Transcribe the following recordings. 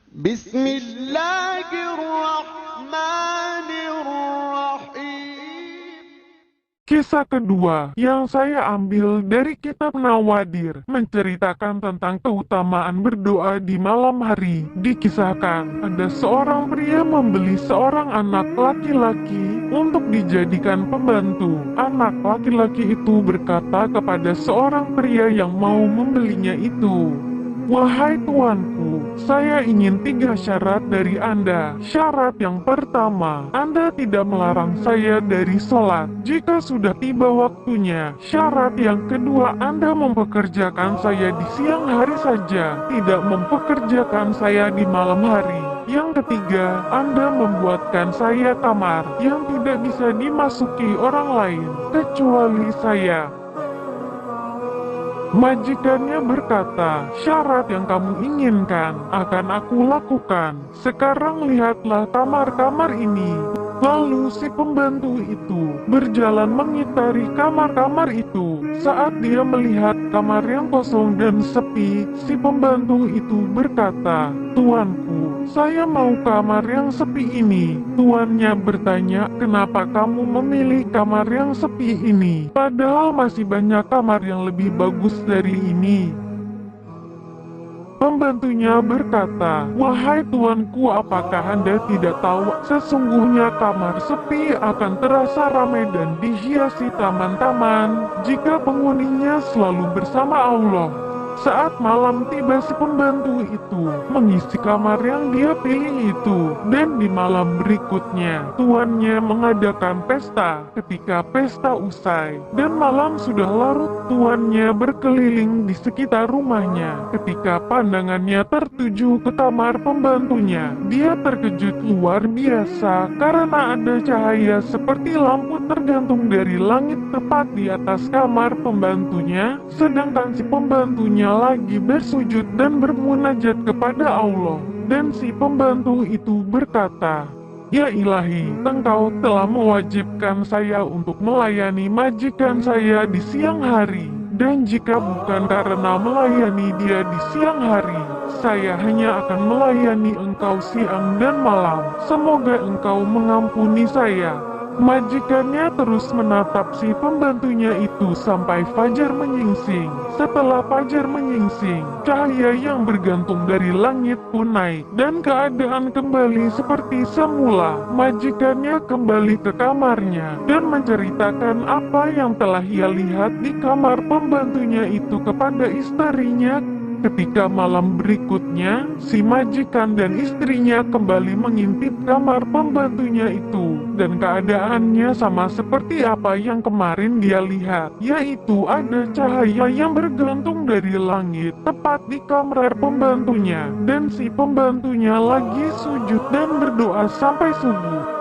Bismillahirrahmanirrahim. Kisah kedua yang saya ambil dari kitab Nawadir menceritakan tentang keutamaan berdoa di malam hari. Dikisahkan ada seorang pria membeli seorang anak laki-laki untuk dijadikan pembantu. Anak laki-laki itu berkata kepada seorang pria yang mau membelinya itu, "Wahai tuanku, saya ingin 3 syarat dari Anda. Syarat yang pertama, Anda tidak melarang saya dari sholat jika sudah tiba waktunya. Syarat yang kedua, Anda mempekerjakan saya di siang hari saja, tidak mempekerjakan saya di malam hari. Yang ketiga, Anda membuatkan saya kamar yang tidak bisa dimasuki orang lain, kecuali saya." Majikannya berkata, "Syarat yang kamu inginkan akan aku lakukan. Sekarang lihatlah kamar-kamar ini." Lalu si pembantu itu berjalan mengitari kamar-kamar itu. Saat dia melihat kamar yang kosong dan sepi, si pembantu itu berkata, "Tuanku, saya mau kamar yang sepi ini." Tuannya bertanya, "Kenapa kamu memilih kamar yang sepi ini? Padahal masih banyak kamar yang lebih bagus dari ini." Pembantunya berkata, "Wahai tuanku, apakah Anda tidak tahu sesungguhnya kamar sepi akan terasa ramai dan dihiasi taman-taman jika penghuninya selalu bersama Allah?" Saat malam tiba, si pembantu itu mengisi kamar yang dia pilih itu, dan di malam berikutnya tuannya mengadakan pesta. Ketika pesta usai dan malam sudah larut, tuannya berkeliling di sekitar rumahnya. Ketika pandangannya tertuju ke kamar pembantunya, dia terkejut luar biasa karena ada cahaya seperti lampu tergantung dari langit tepat di atas kamar pembantunya, sedangkan si pembantunya lagi bersujud dan bermunajat kepada Allah. Dan si pembantu itu berkata, "Ya Ilahi, Engkau telah mewajibkan saya untuk melayani majikan saya di siang hari. Dan jika bukan karena melayani dia di siang hari, saya hanya akan melayani Engkau siang dan malam. Semoga Engkau mengampuni saya." Majikannya terus menatap si pembantunya itu sampai fajar menyingsing. Setelah fajar menyingsing, cahaya yang bergantung dari langit pun naik dan keadaan kembali seperti semula. Majikannya kembali ke kamarnya dan menceritakan apa yang telah ia lihat di kamar pembantunya itu kepada istrinya. Ketika malam berikutnya, si majikan dan istrinya kembali mengintip kamar pembantunya itu, dan keadaannya sama seperti apa yang kemarin dia lihat, yaitu ada cahaya yang bergantung dari langit tepat di kamar pembantunya, dan si pembantunya lagi sujud dan berdoa sampai subuh.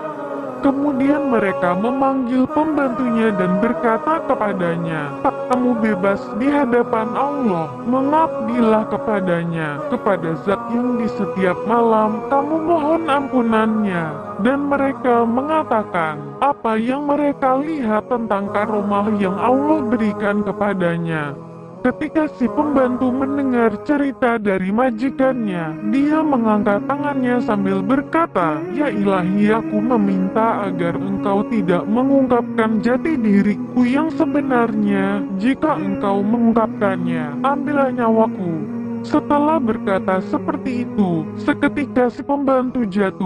Kemudian mereka memanggil pembantunya dan berkata kepadanya, "Kamu bebas di hadapan Allah, mengabdilah kepadanya, kepada Zat yang di setiap malam kamu mohon ampunannya." Dan mereka mengatakan apa yang mereka lihat tentang karomah yang Allah berikan kepadanya. Ketika si pembantu mendengar cerita dari majikannya, dia mengangkat tangannya sambil berkata, "Ya Ilahi, aku meminta agar Engkau tidak mengungkapkan jati diriku yang sebenarnya. Jika Engkau mengungkapkannya, ambillah nyawaku." Setelah berkata seperti itu, seketika si pembantu jatuh